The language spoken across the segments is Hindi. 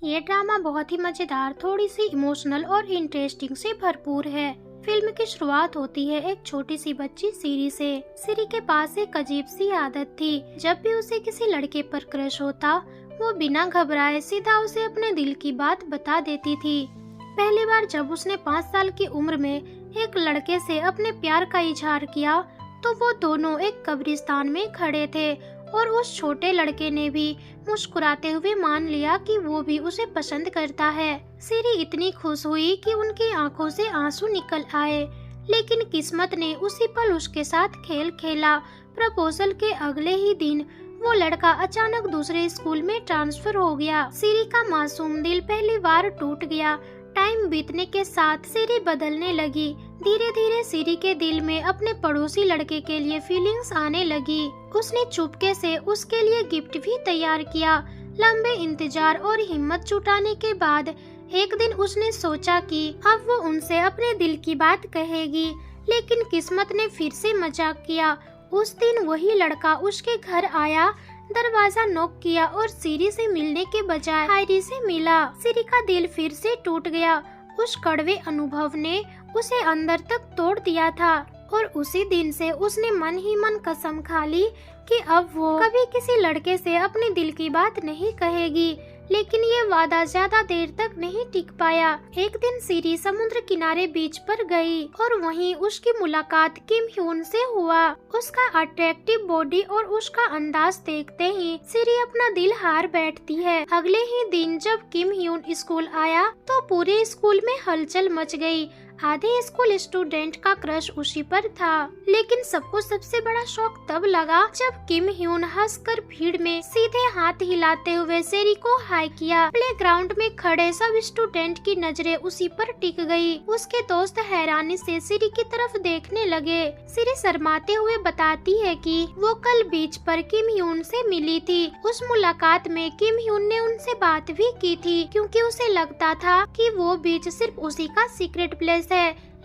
ये ड्रामा बहुत ही मजेदार, थोड़ी सी इमोशनल और इंटरेस्टिंग से भरपूर है। फिल्म की शुरुआत होती है एक छोटी सी बच्ची सीरी से। सीरी के पास एक अजीब सी आदत थी, जब भी उसे किसी लड़के पर क्रश होता वो बिना घबराए सीधा उसे अपने दिल की बात बता देती थी। पहली बार जब उसने 5 साल की उम्र में एक लड़के से अपने प्यार का इजहार किया तो वो दोनों एक कब्रिस्तान में खड़े थे और उस छोटे लड़के ने भी मुस्कुराते हुए मान लिया कि वो भी उसे पसंद करता है। सीरी इतनी खुश हुई कि उनकी आंखों से आंसू निकल आए, लेकिन किस्मत ने उसी पल उसके साथ खेल खेला। प्रपोजल के अगले ही दिन वो लड़का अचानक दूसरे स्कूल में ट्रांसफर हो गया। सीरी का मासूम दिल पहली बार टूट गया। टाइम बीतने के साथ सीरी बदलने लगी। धीरे धीरे सीरी के दिल में अपने पड़ोसी लड़के के लिए फीलिंग्स आने लगी। उसने चुपके से उसके लिए गिफ्ट भी तैयार किया। लंबे इंतजार और हिम्मत जुटाने के बाद एक दिन उसने सोचा कि अब वो उनसे अपने दिल की बात कहेगी, लेकिन किस्मत ने फिर से मजाक किया। उस दिन वही लड़का उसके घर आया, दरवाजा नॉक किया और सीरी से मिलने के बजाय हायरी से मिला। सीरी का दिल फिर से टूट गया। उस कड़वे अनुभव ने उसे अंदर तक तोड़ दिया था और उसी दिन से उसने मन ही मन कसम खा ली कि अब वो कभी किसी लड़के से अपने दिल की बात नहीं कहेगी। लेकिन ये वादा ज्यादा देर तक नहीं टिक पाया। एक दिन सीरी समुद्र किनारे बीच पर गई और वहीं उसकी मुलाकात किम ह्यून से हुआ। उसका अट्रैक्टिव बॉडी और उसका अंदाज देखते ही सीरी अपना दिल हार बैठती है। अगले ही दिन जब किम ह्यून स्कूल आया तो पूरे स्कूल में हलचल मच गई। आधे स्कूल स्टूडेंट का क्रश उसी पर था, लेकिन सबको सबसे बड़ा शौक तब लगा जब किम ह्यून हंसकर भीड़ में सीधे हाथ हिलाते हुए सीरी को हाय किया। प्लेग्राउंड में खड़े सब स्टूडेंट की नजरें उसी पर टिक गई। उसके दोस्त हैरानी से सीरी की तरफ देखने लगे। सीरी शर्माते हुए बताती है कि वो कल बीच पर किम ह्यून से मिली थी। उस मुलाकात में किम ह्यून ने उनसे बात भी की थी, क्योंकि उसे लगता था कि वो बीच सिर्फ उसी का सीक्रेट प्लेस है।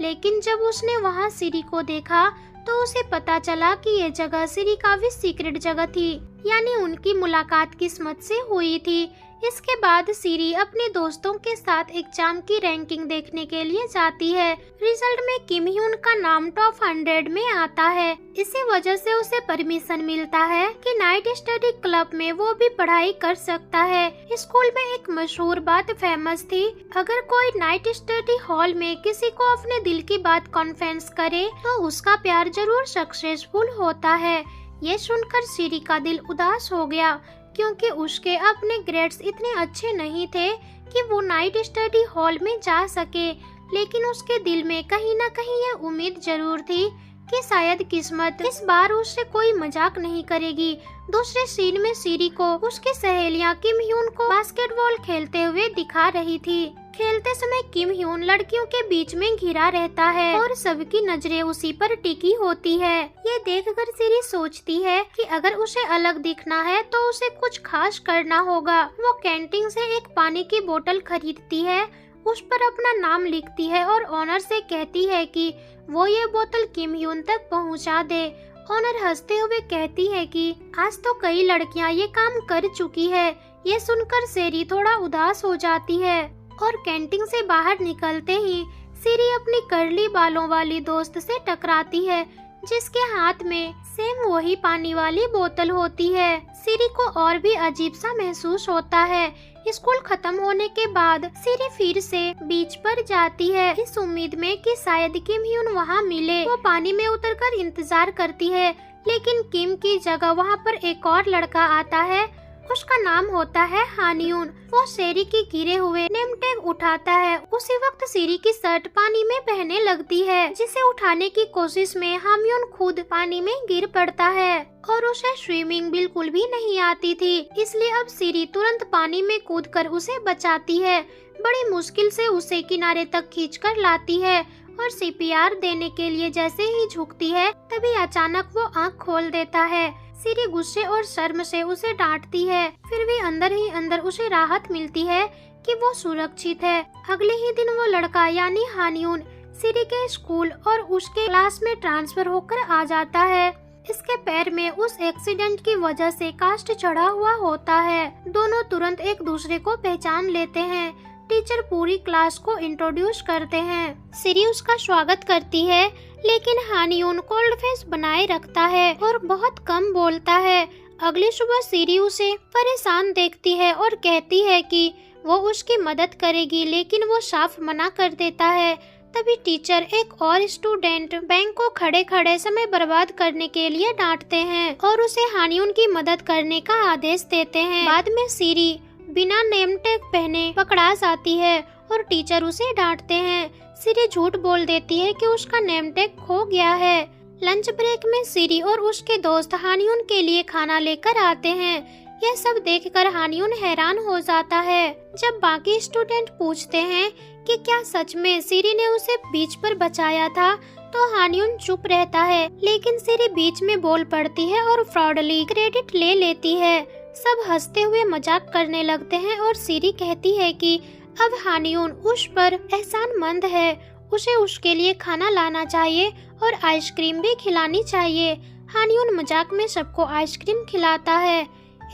लेकिन जब उसने वहाँ सीरी को देखा तो उसे पता चला कि ये जगह सीरी का भी सीक्रेट जगह थी, यानी उनकी मुलाकात किस्मत से हुई थी। इसके बाद सीरी अपने दोस्तों के साथ एग्जाम की रैंकिंग देखने के लिए जाती है। रिजल्ट में किम ह्यून का नाम टॉप 100 में आता है। इसी वजह से उसे परमिशन मिलता है कि नाइट स्टडी क्लब में वो भी पढ़ाई कर सकता है। स्कूल में एक मशहूर बात फेमस थी, अगर कोई नाइट स्टडी हॉल में किसी को अपने दिल की बात कॉन्फेस करे तो उसका प्यार जरूर सक्सेसफुल होता है। ये सुनकर सीरी का दिल उदास हो गया, क्योंकि उसके अपने ग्रेड्स इतने अच्छे नहीं थे कि वो नाइट स्टडी हॉल में जा सके। लेकिन उसके दिल में कहीं न कहीं ये उम्मीद जरूर थी कि शायद किस्मत इस बार उससे कोई मजाक नहीं करेगी। दूसरे सीन में सीरी को उसकी सहेलियां किम ह्यून को बास्केटबॉल खेलते हुए दिखा रही थी। खेलते समय किम ह्यून लड़कियों के बीच में घिरा रहता है और सबकी नजरें उसी पर टिकी होती है। ये देखकर सीरी सोचती है कि अगर उसे अलग दिखना है तो उसे कुछ खास करना होगा। वो कैंटीन से एक पानी की बोतल खरीदती है, उस पर अपना नाम लिखती है और ऑनर से कहती है कि वो ये बोतल किम ह्यून तक पहुंचा दे। ऑनर हंसते हुए कहती है कि आज तो कई लड़कियां ये काम कर चुकी है। ये सुनकर सीरी थोड़ा उदास हो जाती है और कैंटीन से बाहर निकलते ही सीरी अपनी कर्ली बालों वाली दोस्त से टकराती है, जिसके हाथ में सेम वही पानी वाली बोतल होती है। सीरी को और भी अजीब सा महसूस होता है। स्कूल खत्म होने के बाद सीरी फिर से बीच पर जाती है, इस उम्मीद में कि शायद किम ह्यून वहाँ मिले। वो पानी में उतरकर इंतजार करती है, लेकिन किम की जगह वहाँ पर एक और लड़का आता है। उसका नाम होता है हानियून। वो सीरी की गिरे हुए नेम टैग उठाता है। उसी वक्त सीरी की शर्ट पानी में बहने लगती है, जिसे उठाने की कोशिश में हानियून खुद पानी में गिर पड़ता है और उसे स्विमिंग बिल्कुल भी नहीं आती थी। इसलिए अब सीरी तुरंत पानी में कूदकर उसे बचाती है। बड़ी मुश्किल से उसे किनारे तक खींचकर लाती है और सीपीआर देने के लिए जैसे ही झुकती है तभी अचानक वो आँख खोल देता है। सीरी गुस्से और शर्म से उसे डांटती है, फिर भी अंदर ही अंदर उसे राहत मिलती है कि वो सुरक्षित है। अगले ही दिन वो लड़का यानी हानियून सीरी के स्कूल और उसके क्लास में ट्रांसफर होकर आ जाता है। इसके पैर में उस एक्सीडेंट की वजह से कास्ट चढ़ा हुआ होता है। दोनों तुरंत एक दूसरे को पहचान लेते हैं। टीचर पूरी क्लास को इंट्रोड्यूस करते हैं। सिरी उसका स्वागत करती है, लेकिन हानियून कोल्ड फेस बनाए रखता है और बहुत कम बोलता है। अगली सुबह सिरी उसे परेशान देखती है और कहती है कि वो उसकी मदद करेगी, लेकिन वो साफ मना कर देता है। तभी टीचर एक और स्टूडेंट बैंक को खड़े खड़े समय बर्बाद करने के लिए डांटते हैं और उसे हानियून की मदद करने का आदेश देते हैं। बाद में सिरी बिना नेम टैग पहने पकड़ा जाती है और टीचर उसे डांटते हैं। सिरी झूठ बोल देती है कि उसका नेम टैग खो गया है। लंच ब्रेक में सिरी और उसके दोस्त हानियून के लिए खाना लेकर आते हैं। यह सब देखकर हानियून हैरान हो जाता है। जब बाकी स्टूडेंट पूछते हैं कि क्या सच में सिरी ने उसे बीच पर बचाया था, तो हानियून चुप रहता है, लेकिन सिरी बीच में बोल पड़ती है और फ्रॉडली क्रेडिट ले लेती है। सब हंसते हुए मजाक करने लगते हैं और सिरी कहती है कि अब हानियून उस पर एहसानमंद है, उसे उसके लिए खाना लाना चाहिए और आइसक्रीम भी खिलानी चाहिए। हानियून मजाक में सबको आइसक्रीम खिलाता है।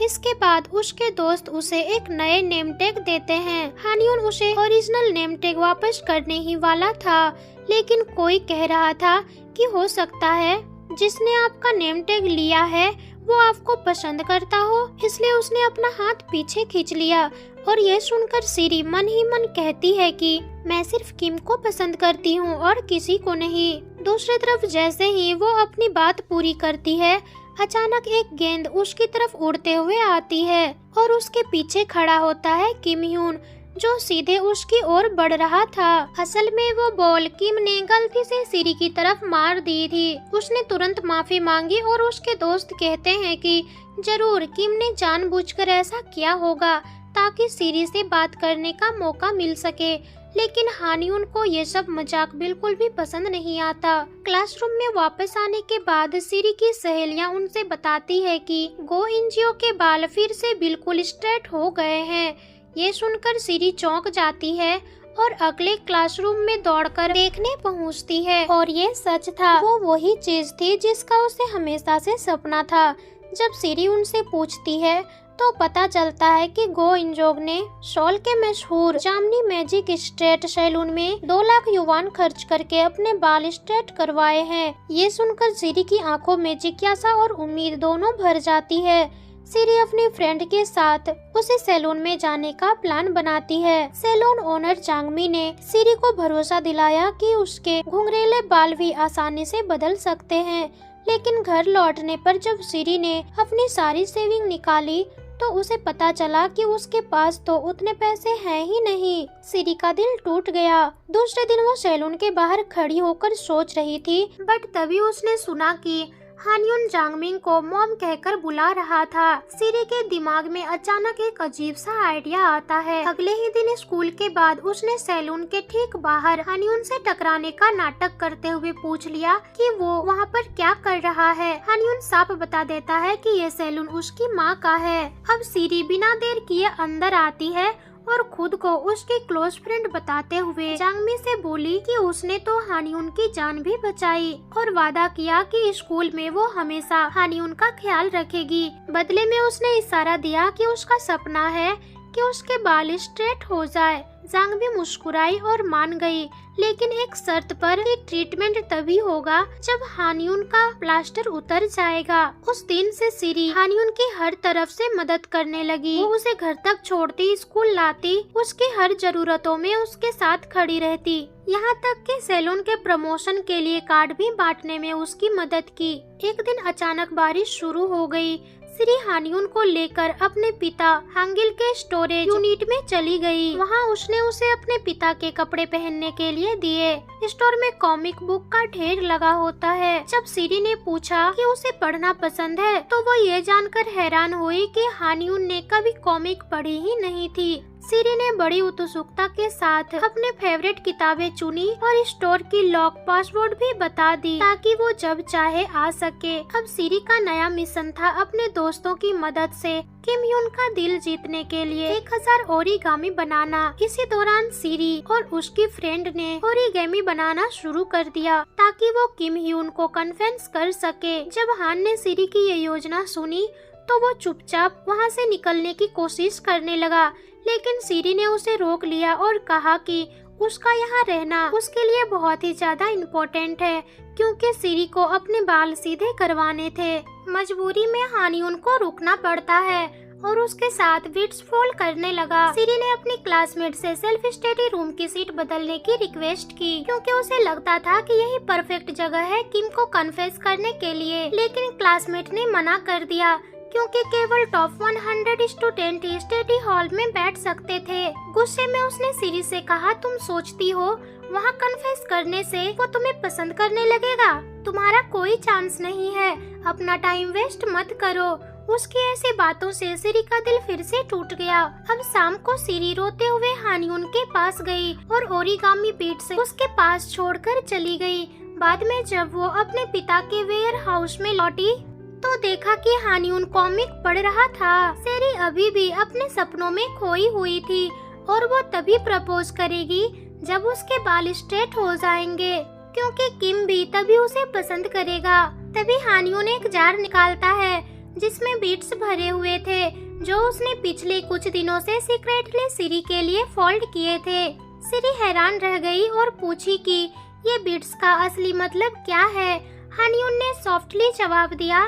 इसके बाद उसके दोस्त उसे एक नए नेम टैग देते हैं। हानियून उसे ओरिजिनल नेम टैग वापस करने ही वाला था, लेकिन कोई कह रहा था कि हो सकता है जिसने आपका नेम टैग लिया है वो आपको पसंद करता हो, इसलिए उसने अपना हाथ पीछे खींच लिया। और ये सुनकर सिरी मन ही मन कहती है कि मैं सिर्फ किम को पसंद करती हूँ और किसी को नहीं। दूसरी तरफ जैसे ही वो अपनी बात पूरी करती है, अचानक एक गेंद उसकी तरफ उड़ते हुए आती है और उसके पीछे खड़ा होता है किम ह्यून, जो सीधे उसकी ओर बढ़ रहा था। असल में वो बॉल किम ने गलती से सिरी की तरफ मार दी थी। उसने तुरंत माफी मांगी और उसके दोस्त कहते हैं कि जरूर किम ने जानबूझकर ऐसा किया होगा ताकि सिरी से बात करने का मौका मिल सके। लेकिन हानियून को ये सब मजाक बिल्कुल भी पसंद नहीं आता। क्लासरूम में वापस आने के बाद सिरी की सहेलियां उनसे बताती है कि गो इंजियो के बाल फिर से बिल्कुल स्ट्रेट हो गए हैं। ये सुनकर सिरी चौंक जाती है और अगले क्लासरूम में दौड़कर देखने पहुंचती है, और ये सच था, वो वही चीज थी जिसका उसे हमेशा से सपना था। जब सिरी उनसे पूछती है तो पता चलता है कि गो इंजोग ने शॉल के मशहूर जामनी मैजिक स्ट्रेट सैलून में 2 लाख युवान खर्च करके अपने बाल स्ट्रेट करवाए हैं। ये सुनकर सिरी की आंखों में जिज्ञासा और उम्मीद दोनों भर जाती है। सिरी अपनी फ्रेंड के साथ उसे सैलून में जाने का प्लान बनाती है। सैलून ओनर जांगमी ने सिरी को भरोसा दिलाया कि उसके घुंघरेले बाल भी आसानी से बदल सकते हैं, लेकिन घर लौटने पर जब सिरी ने अपनी सारी सेविंग निकाली तो उसे पता चला कि उसके पास तो उतने पैसे हैं ही नहीं। सिरी का दिल टूट गया। दूसरे दिन वो सैलून के बाहर खड़ी होकर सोच रही थी, बट तभी उसने सुना कि हानियून जांगमिंग को मॉम कहकर बुला रहा था। सिरी के दिमाग में अचानक एक अजीब सा आइडिया आता है। अगले ही दिन स्कूल के बाद उसने सैलून के ठीक बाहर हानियून से टकराने का नाटक करते हुए पूछ लिया कि वो वहाँ पर क्या कर रहा है। हानियून साफ बता देता है कि ये सैलून उसकी माँ का है। अब सिरी बिना देर किए अंदर आती है और खुद को उसकी क्लोज फ्रेंड बताते हुए जांगमी से बोली कि उसने तो हानियून की जान भी बचाई और वादा किया कि स्कूल में वो हमेशा हानियून का ख्याल रखेगी। बदले में उसने इशारा दिया कि उसका सपना है कि उसके बाल स्ट्रेट हो जाए। जांगमी मुस्कुराई और मान गई, लेकिन एक शर्त पर कि ट्रीटमेंट तभी होगा जब हानियून का प्लास्टर उतर जाएगा। उस दिन से सिरी हानियून की हर तरफ से मदद करने लगी। वो उसे घर तक छोड़ती, स्कूल लाती, उसकी हर जरूरतों में उसके साथ खड़ी रहती, यहाँ तक कि सैलून के प्रमोशन के लिए कार्ड भी बांटने में उसकी मदद की। एक दिन अचानक बारिश शुरू हो गई। सिरी हानियून को लेकर अपने पिता हांगिल के स्टोरेज यूनिट में चली गई। वहाँ उसने उसे अपने पिता के कपड़े पहनने के लिए दिए। स्टोर में कॉमिक बुक का ढेर लगा होता है। जब सिरी ने पूछा कि उसे पढ़ना पसंद है, तो वो ये जानकर हैरान हुई कि हानियून ने कभी कॉमिक पढ़ी ही नहीं थी। सीरी ने बड़ी उत्सुकता के साथ अपने फेवरेट किताबें चुनी और स्टोर की लॉक पासवर्ड भी बता दी ताकि वो जब चाहे आ सके। अब सीरी का नया मिशन था अपने दोस्तों की मदद से किम ह्यून का दिल जीतने के लिए 1000 ओरिगामी बनाना। इसी दौरान सीरी और उसकी फ्रेंड ने ओरिगामी बनाना शुरू कर दिया ताकि वो किम ह्यून को कन्विंस कर सके। जब हान ने सीरी की ये योजना सुनी तो वो चुपचाप वहाँ से निकलने की कोशिश करने लगा, लेकिन सीरी ने उसे रोक लिया और कहा कि उसका यहाँ रहना उसके लिए बहुत ही ज्यादा इम्पोर्टेंट है क्योंकि सीरी को अपने बाल सीधे करवाने थे। मजबूरी में हान ह्यून को रुकना पड़ता है और उसके साथ बिट्स फॉल करने लगा। सीरी ने अपनी क्लासमेट से सेल्फ स्टडी रूम की सीट बदलने की रिक्वेस्ट की क्योंकि उसे लगता था कि यही परफेक्ट जगह है किम को कन्फेस करने के लिए, लेकिन क्लासमेट ने मना कर दिया क्योंकि केवल टॉप 100 स्टूडेंट ही स्टडी हॉल में बैठ सकते थे। गुस्से में उसने सीरी से कहा, तुम सोचती हो वहाँ कन्फेस करने से वो तुम्हें पसंद करने लगेगा? तुम्हारा कोई चांस नहीं है, अपना टाइम वेस्ट मत करो। उसकी ऐसी बातों से सीरी का दिल फिर से टूट गया। अब शाम को सीरी रोते हुए हान ह्यून के पास गई और ओरिगामी बीट्स उसके पास छोड़कर चली गई। बाद में जब वो अपने पिता के वेयर हाउस में लौटी तो देखा कि हान ह्यून कॉमिक पढ़ रहा था। सीरी अभी भी अपने सपनों में खोई हुई थी और वो तभी प्रपोज करेगी जब उसके बाल स्ट्रेट हो जाएंगे क्योंकि किम भी तभी उसे पसंद करेगा। तभी हान ह्यून एक जार निकालता है जिसमें बीट्स भरे हुए थे जो उसने पिछले कुछ दिनों से सीक्रेटली सीरी के लिए फोल्ड किए थे। सीरी हैरान रह गई और पूछी कि ये बीट्स का असली मतलब क्या है। हान ह्यून ने सॉफ्टली जवाब दिया,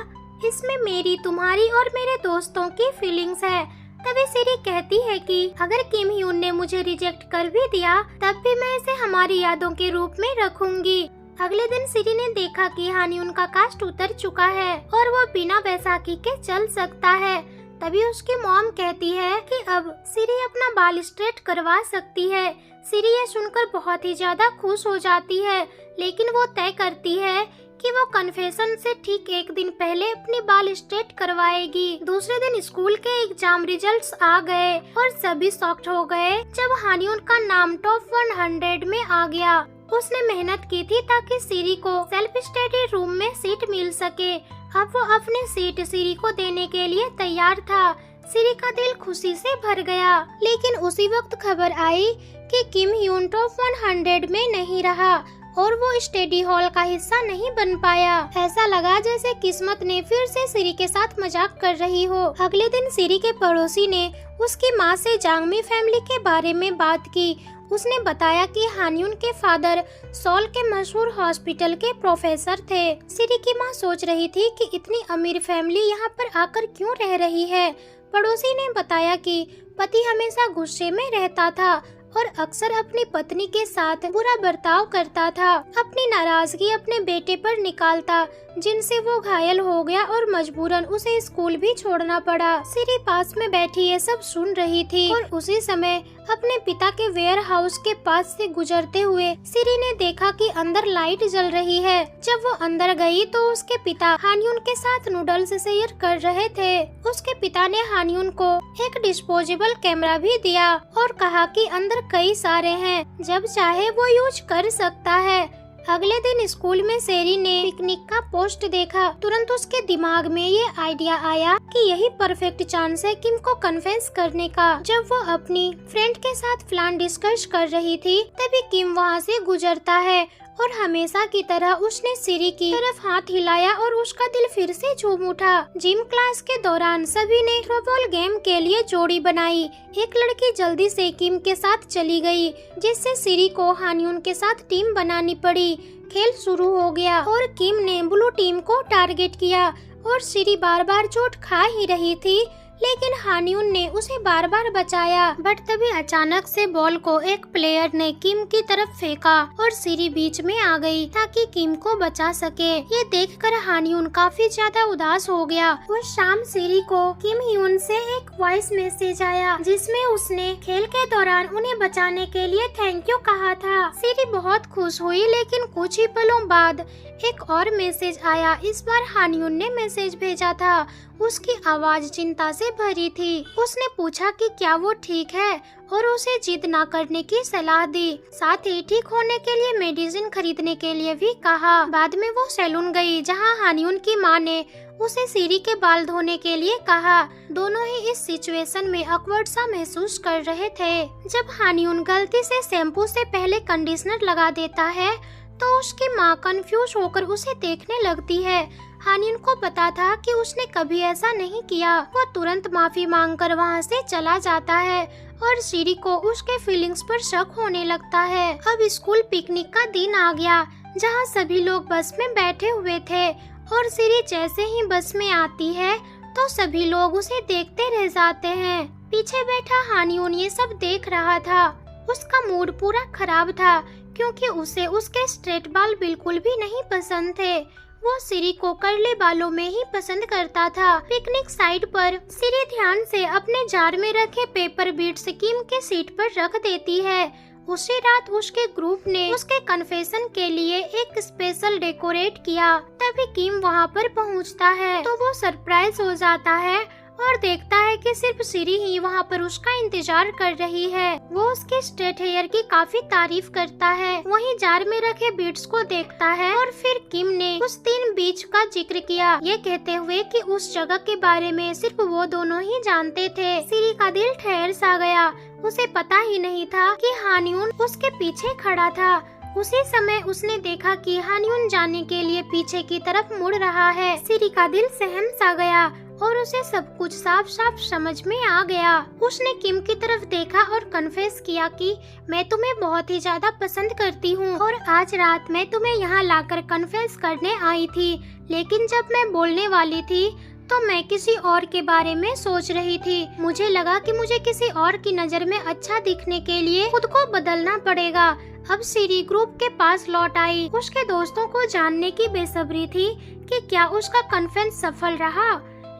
इसमें मेरी, तुम्हारी और मेरे दोस्तों की फीलिंग्स है। तभी सीरी कहती है कि अगर किम ह्यून ने मुझे रिजेक्ट कर भी दिया तब भी मैं इसे हमारी यादों के रूप में रखूंगी। अगले दिन सीरी ने देखा कि हान ह्यून का कास्ट उतर चुका है और वो बिना बैसाखी के चल सकता है। तभी उसकी मॉम कहती है कि अब सीरी अपना बाल स्ट्रेट करवा सकती है। सीरी ये सुनकर बहुत ही ज्यादा खुश हो जाती है, लेकिन वो तय करती है कि वो कन्फेशन से ठीक एक दिन पहले अपने बाल स्ट्रेट करवाएगी। दूसरे दिन स्कूल के एग्जाम रिजल्ट्स आ गए और सभी शॉक्ड हो गए जब हान ह्यून का नाम टॉप 100 में आ गया। उसने मेहनत की थी ताकि सीरी को सेल्फ स्टडी रूम में सीट मिल सके। अब वो अपनी सीट सीरी को देने के लिए तैयार था। सीरी का दिल खुशी से भर गया, लेकिन उसी वक्त खबर आई कि किम ह्यून टॉप 100 में नहीं रहा और वो स्टडी हॉल का हिस्सा नहीं बन पाया। ऐसा लगा जैसे किस्मत ने फिर से सीरी के साथ मजाक कर रही हो। अगले दिन सीरी के पड़ोसी ने उसकी माँ से जांगमी फैमिली के बारे में बात की। उसने बताया कि हान ह्यून के फादर सोल के मशहूर हॉस्पिटल के प्रोफेसर थे। सीरी की माँ सोच रही थी कि इतनी अमीर फैमिली यहाँ पर आकर क्यों रह रही है। पड़ोसी ने बताया कि पति हमेशा गुस्से में रहता था और अक्सर अपनी पत्नी के साथ बुरा बर्ताव करता था। अपनी नाराजगी अपने बेटे पर निकालता, जिनसे वो घायल हो गया और मजबूरन उसे स्कूल भी छोड़ना पड़ा। सीरी पास में बैठी ये सब सुन रही थी और उसी समय अपने पिता के वेयर हाउस के पास से गुजरते हुए सीरी ने देखा कि अंदर लाइट जल रही है। जब वो अंदर गई तो उसके पिता हान ह्यून के साथ नूडल्स शेयर कर रहे थे। उसके पिता ने हान ह्यून को एक डिस्पोजेबल कैमरा भी दिया और कहा कि अंदर कई सारे हैं, जब चाहे वो यूज कर सकता है। अगले दिन स्कूल में सीरी ने पिकनिक का पोस्ट देखा। तुरंत उसके दिमाग में ये आइडिया आया कि यही परफेक्ट चांस है किम को कन्फेस करने का। जब वो अपनी फ्रेंड के साथ प्लान डिस्कस कर रही थी तभी किम वहाँ से गुजरता है और हमेशा की तरह उसने सीरी की तरफ हाथ हिलाया और उसका दिल फिर से झूम उठा। जिम क्लास के दौरान सभी ने थ्रोबॉल गेम के लिए जोड़ी बनाई। एक लड़की जल्दी से किम के साथ चली गई, जिससे सीरी को हान ह्यून के साथ टीम बनानी पड़ी। खेल शुरू हो गया और किम ने ब्लू टीम को टारगेट किया और सीरी बार बार चोट खा ही रही थी, लेकिन हान ह्यून ने उसे बार बार बचाया। बट तभी अचानक से बॉल को एक प्लेयर ने किम की तरफ फेंका और सीरी बीच में आ गई ताकि किम को बचा सके। ये देखकर हान ह्यून काफी ज्यादा उदास हो गया। उस शाम सीरी को किम ह्यून से एक वॉइस मैसेज आया जिसमें उसने खेल के दौरान उन्हें बचाने के लिए थैंक यू कहा था। सीरी बहुत खुश हुई, लेकिन कुछ ही पलों बाद एक और मैसेज आया। इस बार हान ह्यून ने मैसेज भेजा था। उसकी आवाज चिंता से से भरी थी। उसने पूछा कि क्या वो ठीक है और उसे जिद ना करने की सलाह दी। साथ ही ठीक होने के लिए मेडिसिन खरीदने के लिए भी कहा। बाद में वो सैलून गई जहाँ हानियुन की माँ ने उसे सीरी के बाल धोने के लिए कहा। दोनों ही इस सिचुएशन में ऑकवर्ड सा महसूस कर रहे थे। जब हानियुन गलती से शैम्पू से पहले कंडीशनर लगा देता है तो उसकी माँ कंफ्यूज होकर उसे देखने लगती है। हानियुन को पता था कि उसने कभी ऐसा नहीं किया। वो तुरंत माफी मांगकर वहाँ से चला जाता है और सीरी को उसके फीलिंग्स पर शक होने लगता है। अब स्कूल पिकनिक का दिन आ गया जहाँ सभी लोग बस में बैठे हुए थे और सीरी जैसे ही बस में आती है तो सभी लोग उसे देखते रह जाते हैं। पीछे बैठा हानियुन ये सब देख रहा था। उसका मूड पूरा खराब था क्योंकि उसे उसके स्ट्रेट बाल बिल्कुल भी नहीं पसंद थे। वो सीरी को कर्ली बालों में ही पसंद करता था। पिकनिक साइट पर सीरी ध्यान से अपने जार में रखे पेपर बीट्स किम के सीट पर रख देती है। उसी रात उसके ग्रुप ने उसके कन्फेशन के लिए एक स्पेशल डेकोरेट किया। तभी किम वहाँ पर पहुँचता है तो वो सरप्राइज हो जाता है और देखता है कि सिर्फ सीरी ही वहाँ पर उसका इंतजार कर रही है। वो उसके स्ट्रेट हेयर की काफी तारीफ करता है। वहीं जार में रखे बीट्स को देखता है और फिर किम ने उस 3 बीच का जिक्र किया, ये कहते हुए कि उस जगह के बारे में सिर्फ वो दोनों ही जानते थे। सीरी का दिल ठहर सा गया। उसे पता ही नहीं था कि हानियुन उसके पीछे खड़ा था। उसी समय उसने देखा कि हानियुन जाने के लिए पीछे की तरफ मुड़ रहा है। सीरी का दिल सहम सा गया और उसे सब कुछ साफ साफ समझ में आ गया। उसने किम की तरफ देखा और कन्फेस किया कि मैं तुम्हें बहुत ही ज्यादा पसंद करती हूँ और आज रात मैं तुम्हें यहाँ लाकर कन्फेस करने आई थी, लेकिन जब मैं बोलने वाली थी तो मैं किसी और के बारे में सोच रही थी। मुझे लगा कि मुझे किसी और की नजर में अच्छा दिखने के लिए खुद को बदलना पड़ेगा। अब सीरी ग्रुप के पास लौट आई। उसके दोस्तों को जानने की बेसब्री थी कि क्या उसका कन्फेस सफल रहा,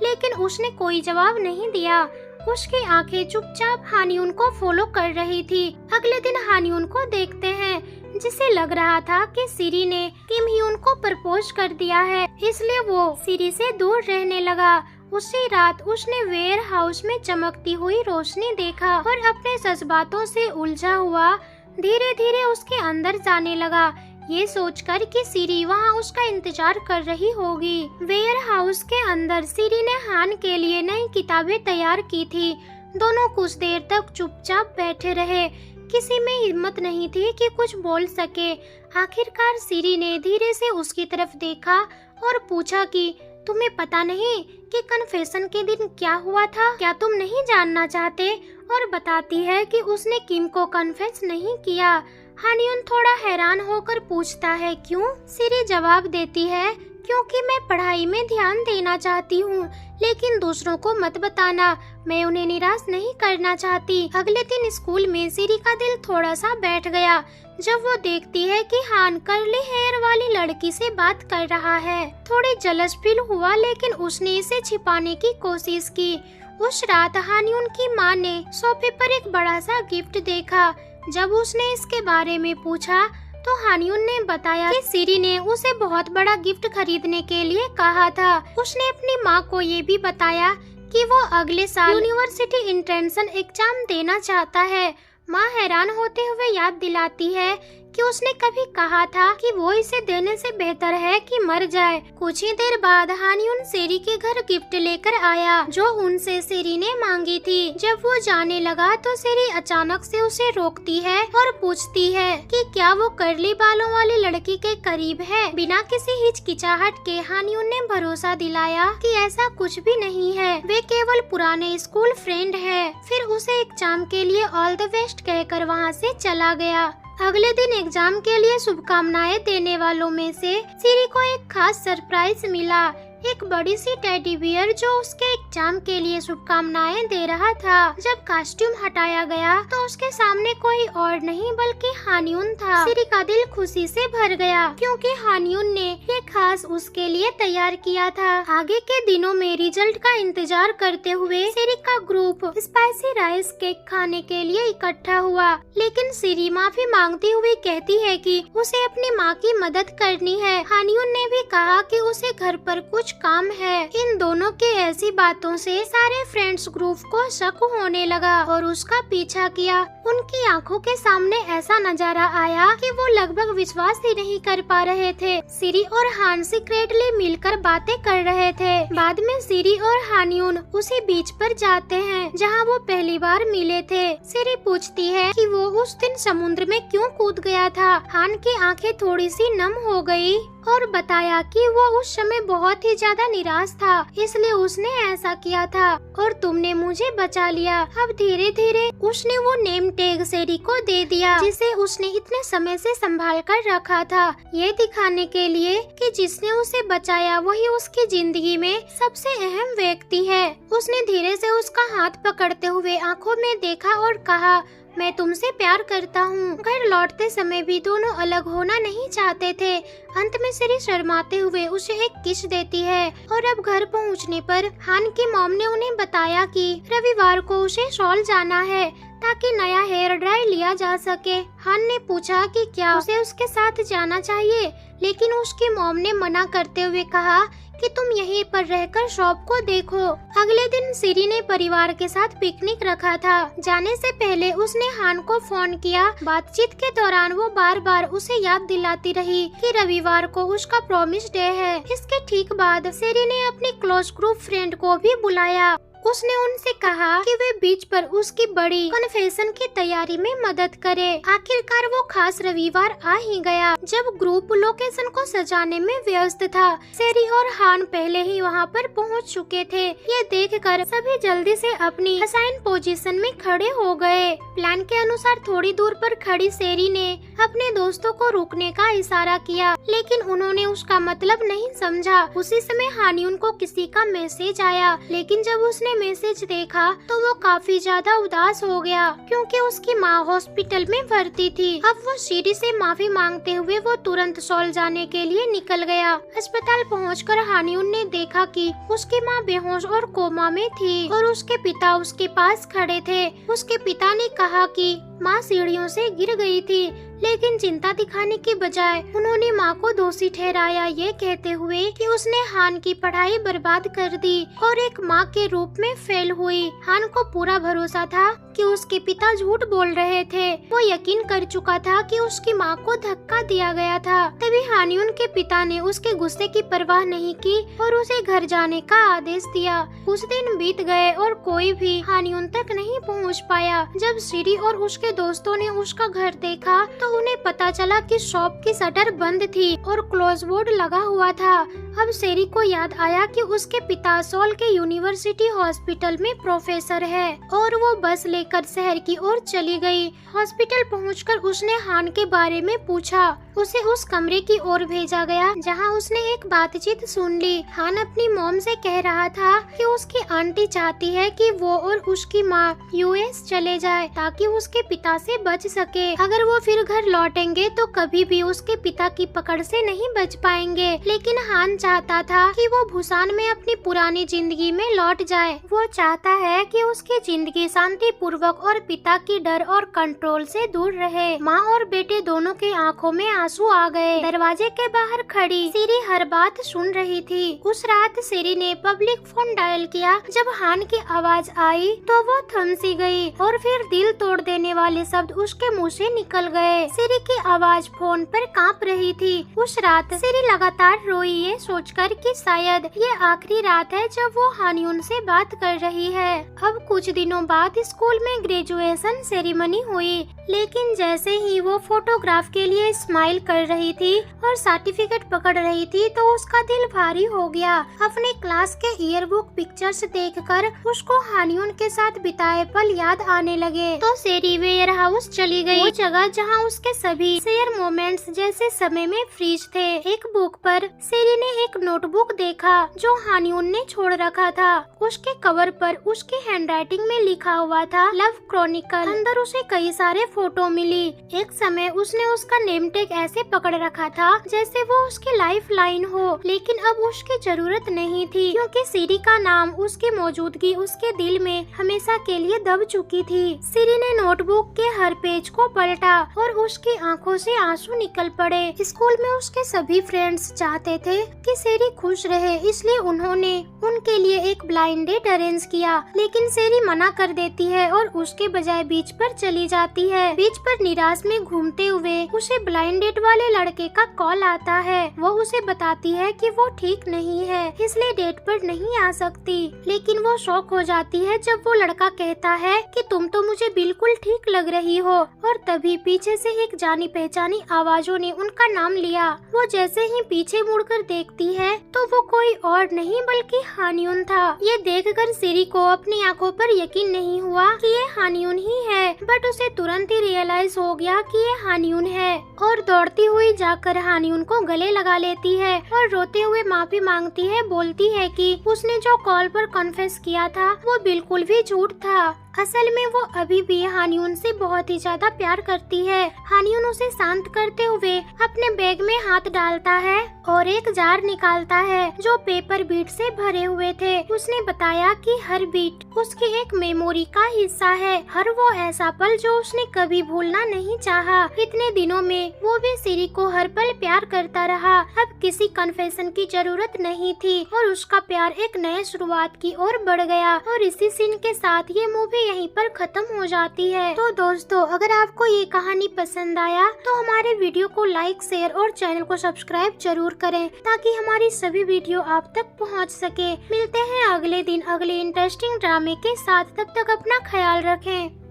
लेकिन उसने कोई जवाब नहीं दिया। उसकी आंखें चुपचाप हानियुन को फॉलो कर रही थी। अगले दिन हानियुन को देखते हैं जिसे लग रहा था कि सीरी ने किम ह्यून को प्रपोज कर दिया है, इसलिए वो सीरी से दूर रहने लगा। उसी रात उसने वेयर हाउस में चमकती हुई रोशनी देखा और अपने जज्बातों से उलझा हुआ धीरे धीरे उसके अंदर जाने लगा, ये सोचकर कि सीरी वहाँ उसका इंतजार कर रही होगी। वेयर हाउस के अंदर सीरी ने हान के लिए नई किताबें तैयार की थी। दोनों कुछ देर तक चुपचाप बैठे रहे। किसी में हिम्मत नहीं थी कि कुछ बोल सके। आखिरकार सीरी ने धीरे से उसकी तरफ देखा और पूछा कि तुम्हें पता नहीं कि कन्फेशन के दिन क्या हुआ था? क्या तुम नहीं जानना चाहते? और बताती है कि उसने किम को कन्फेस नहीं किया। हानियुन थोड़ा हैरान होकर पूछता है क्यों? सीरी जवाब देती है क्योंकि मैं पढ़ाई में ध्यान देना चाहती हूँ, लेकिन दूसरों को मत बताना, मैं उन्हें निराश नहीं करना चाहती। अगले दिन स्कूल में सीरी का दिल थोड़ा सा बैठ गया जब वो देखती है कि हान कर्ली हेयर वाली लड़की से बात कर रहा है। थोड़ी जलस फील हुआ, लेकिन उसने इसे छिपाने की कोशिश की। उस रात हानियुन की माँ ने सोफे पर एक बड़ा सा गिफ्ट देखा। जब उसने इसके बारे में पूछा तो हानियुन ने बताया कि सीरी ने उसे बहुत बड़ा गिफ्ट खरीदने के लिए कहा था। उसने अपनी माँ को ये भी बताया कि वो अगले साल यूनिवर्सिटी एंट्रेंस एग्जाम देना चाहता है। माँ हैरान होते हुए याद दिलाती है कि उसने कभी कहा था कि वो इसे देने से बेहतर है कि मर जाए। कुछ ही देर बाद हानियुन सीरी के घर गिफ्ट लेकर आया जो उनसे सीरी ने मांगी थी। जब वो जाने लगा तो सीरी अचानक से उसे रोकती है और पूछती है कि क्या वो कर्ली बालों वाली लड़की के करीब है। बिना किसी हिचकिचाहट के हानियुन ने भरोसा दिलाया कि ऐसा कुछ भी नहीं है, वे केवल पुराने स्कूल फ्रेंड है। फिर उसे एग्जाम के लिए ऑल द बेस्ट कहकर वहाँ से चला गया। अगले दिन एग्जाम के लिए शुभकामनाएं देने वालों में से सीरी को एक खास सरप्राइज मिला। एक बड़ी सी टेडी बियर जो उसके एग्जाम के लिए शुभकामनाएं दे रहा था। जब कॉस्ट्यूम हटाया गया तो उसके सामने कोई और नहीं बल्कि हानियुन था। सीरी का दिल खुशी से भर गया क्योंकि हानियुन ने ये खास उसके लिए तैयार किया था। आगे के दिनों में रिजल्ट का इंतजार करते हुए सीरी का ग्रुप स्पाइसी राइस केक खाने के लिए इकट्ठा हुआ, लेकिन सीरी माफी मांगती हुई कहती है कि उसे अपनी माँ की मदद करनी है। हानियुन ने भी कहा कि उसे घर पर कुछ कुछ काम है। इन दोनों के ऐसी बातों से सारे फ्रेंड्स ग्रुप को शक होने लगा और उसका पीछा किया। उनकी आंखों के सामने ऐसा नजारा आया कि वो लगभग विश्वास ही नहीं कर पा रहे थे। सिरी और हान सीक्रेटली मिलकर बातें कर रहे थे। बाद में सिरी और हानयून उसी बीच पर जाते हैं जहाँ वो पहली बार मिले थे। सिरी पूछती है कि वो उस दिन समुद्र में क्यों कूद गया था। हान की आंखें थोड़ी सी नम हो गई और बताया कि वो उस समय बहुत ही ज्यादा निराश था, इसलिए उसने ऐसा किया था और तुमने मुझे बचा लिया। अब धीरे धीरे उसने वो नेम टैग सेरी को दे दिया जिसे उसने इतने समय से संभाल कर रखा था, ये दिखाने के लिए कि जिसने उसे बचाया वही उसकी जिंदगी में सबसे अहम व्यक्ति है। उसने धीरे से उसका हाथ पकड़ते हुए आंखों में देखा और कहा, मैं तुमसे प्यार करता हूँ। घर लौटते समय भी दोनों अलग होना नहीं चाहते थे। अंत में सिरी शर्माते हुए उसे एक किस देती है और अब घर पहुँचने पर हान की मॉम ने उन्हें बताया कि रविवार को उसे शॉल जाना है ताकि नया हेयर ड्राई लिया जा सके। हान ने पूछा कि क्या उसे उसके साथ जाना चाहिए, लेकिन उसकी मॉम ने मना करते हुए कहा कि तुम यहीं पर रहकर शॉप को देखो। अगले दिन सिरी ने परिवार के साथ पिकनिक रखा था। जाने से पहले उसने हान को फोन किया। बातचीत के दौरान वो बार बार उसे याद दिलाती रही कि रविवार को उसका प्रॉमिस डे है। इसके ठीक बाद सिरी ने अपनी क्लोज ग्रुप फ्रेंड को भी बुलाया। उसने उनसे कहा कि वे बीच पर उसकी बड़ी कन्फेशन की तैयारी में मदद करे। आखिरकार वो खास रविवार आ ही गया जब ग्रुप लोकेशन को सजाने में व्यस्त था। सेरी और हान पहले ही वहाँ पर पहुँच चुके थे। ये देखकर सभी जल्दी से अपनी असाइन पोजीशन में खड़े हो गए। प्लान के अनुसार थोड़ी दूर पर खड़ी सेरी ने अपने दोस्तों को रुकने का इशारा किया, लेकिन उन्होंने उसका मतलब नहीं समझा। उसी समय हानयून को किसी का मैसेज आया, लेकिन जब उसने मैसेज देखा तो वो काफी ज्यादा उदास हो गया क्योंकि उसकी माँ हॉस्पिटल में भर्ती थी। अब वो सीरी से माफी मांगते हुए वो तुरंत सॉल जाने के लिए निकल गया। अस्पताल पहुंचकर हानयून ने देखा कि उसकी माँ बेहोश और कोमा में थी और उसके पिता उसके पास खड़े थे। उसके पिता ने कहा कि माँ सीढ़ियों से गिर गई थी, लेकिन चिंता दिखाने के बजाय उन्होंने माँ को दोषी ठहराया, ये कहते हुए कि उसने हान की पढ़ाई बर्बाद कर दी और एक माँ के रूप में फेल हुई। हान को पूरा भरोसा था कि उसके पिता झूठ बोल रहे थे। वो यकीन कर चुका था कि उसकी माँ को धक्का दिया गया था। तभी हानयून के पिता ने उसके गुस्से की परवाह नहीं की और उसे घर जाने का आदेश दिया। कुछ दिन बीत गए और कोई भी हानयून तक नहीं पहुँच पाया। जब सीरी और उसके दोस्तों ने उसका घर देखा तो उन्हें पता चला कि शॉप की शटर बंद थी और क्लोज बोर्ड लगा हुआ था। अब सेरी को याद आया कि उसके पिता सोल के यूनिवर्सिटी हॉस्पिटल में प्रोफेसर है और वो बस लेकर शहर की ओर चली गई। हॉस्पिटल पहुंचकर उसने हान के बारे में पूछा। उसे उस कमरे की ओर भेजा गया जहां उसने एक बातचीत सुन ली। हान अपनी मॉम से कह रहा था कि उसकी आंटी चाहती है कि वो और उसकी माँ यूएस चले जाए ताकि उसके पिता से बच सके। अगर वो फिर घर लौटेंगे तो कभी भी उसके पिता की पकड़ से नहीं बच पाएंगे। लेकिन हान चाहता था कि वो भूसान में अपनी पुरानी जिंदगी में लौट जाए। वो चाहता है कि उसकी जिंदगी शांति पूर्वक और पिता की डर और कंट्रोल से दूर रहे। माँ और बेटे दोनों के आंखों में आंसू आ गए। दरवाजे के बाहर खड़ी सीरी हर बात सुन रही थी। उस रात सीरी ने पब्लिक फोन डायल किया। जब हान की आवाज आई तो वो थम सी गई और फिर दिल तोड़ देने वाले शब्द उसके मुँह से निकल गए। सीरी की आवाज फोन पर कांप रही थी। उस रात सीरी लगातार रोई, ये सोचकर कि शायद ये आखिरी रात है जब वो हानयून से बात कर रही है। अब कुछ दिनों बाद स्कूल में ग्रेजुएशन सेरेमनी हुई, लेकिन जैसे ही वो फोटोग्राफ के लिए स्माइल कर रही थी और सर्टिफिकेट पकड़ रही थी तो उसका दिल भारी हो गया। अपने क्लास के ईयरबुक पिक्चर्स देखकर उसको हानयून के साथ बिताए पल याद आने लगे। तो सेरी वेयर हाउस चली गई, वो जगह जहाँ उसके सभी शेयर मोमेंट्स जैसे समय में फ्रीज थे। एक बुक पर सेरी ने एक नोटबुक देखा जो हानयून ने छोड़ रखा था। उसके कवर पर उसकी हैंडराइटिंग में लिखा हुआ था लव क्रॉनिकल। अंदर उसे कई सारे फोटो मिली। एक समय उसने उसका नेम टैग ऐसे पकड़ रखा था जैसे वो उसकी लाइफ लाइन हो, लेकिन अब उसकी जरूरत नहीं थी क्योंकि सीरी का नाम, उसकी मौजूदगी उसके दिल में हमेशा के लिए दब चुकी थी। सीरी ने नोटबुक के हर पेज को पलटा और उसकी आंखों से आंसू निकल पड़े। स्कूल में उसके सभी फ्रेंड्स चाहते थे कि सेरी खुश रहे, इसलिए उन्होंने उनके लिए एक ब्लाइंड डेट अरेंज किया। लेकिन सेरी मना कर देती है और उसके बजाय बीच पर चली जाती है। बीच पर निराश में घूमते हुए उसे ब्लाइंड डेट वाले लड़के का कॉल आता है। वो उसे बताती है कि वो ठीक नहीं है, इसलिए डेट पर नहीं आ सकती। लेकिन वो शॉक हो जाती है जब वो लड़का कहता है कि तुम तो मुझे बिल्कुल ठीक लग रही हो। और तभी पीछे से एक जानी पहचानी आवाजों ने उनका नाम लिया। वो जैसे ही पीछे मुड़कर देखती है तो वो कोई और नहीं बल्कि हानियुन था। ये देखकर सिरी को अपनी आंखों पर यकीन नहीं हुआ कि ये हानियुन ही है, बट उसे तुरंत ही रियलाइज हो गया कि ये हानियुन है और दौड़ती हुई जाकर हानियुन को गले लगा लेती है और रोते हुए माफी मांगती है। बोलती है कि उसने जो कॉल पर कन्फेस किया था वो बिल्कुल भी झूठ था। असल में वो अभी भी हानियुन से बहुत ही ज्यादा प्यार करती है। हानियुन उसे शांत करते हुए अपने बैग में हाथ डालता है और एक जार निकालता है जो पेपर बीट से भरे हुए थे। उसने बताया कि हर बीट उसकी एक मेमोरी का हिस्सा है, हर वो ऐसा पल जो उसने कभी भूलना नहीं चाहा। इतने दिनों में वो भी सिरी को हर पल प्यार करता रहा। अब किसी कन्फेशन की जरूरत नहीं थी और उसका प्यार एक नए शुरुआत की ओर बढ़ गया। और इसी सीन के साथ ये मूवी यहीं पर खत्म हो जाती है। तो दोस्तों, अगर आपको ये कहानी पसंद आया तो हमारे वीडियो को लाइक, शेयर और चैनल को सब्सक्राइब जरूर करें ताकि हमारी सभी वीडियो आप तक पहुंच सके। मिलते हैं अगले दिन अगले इंटरेस्टिंग ड्रामे के साथ। तब तक अपना ख्याल रखें।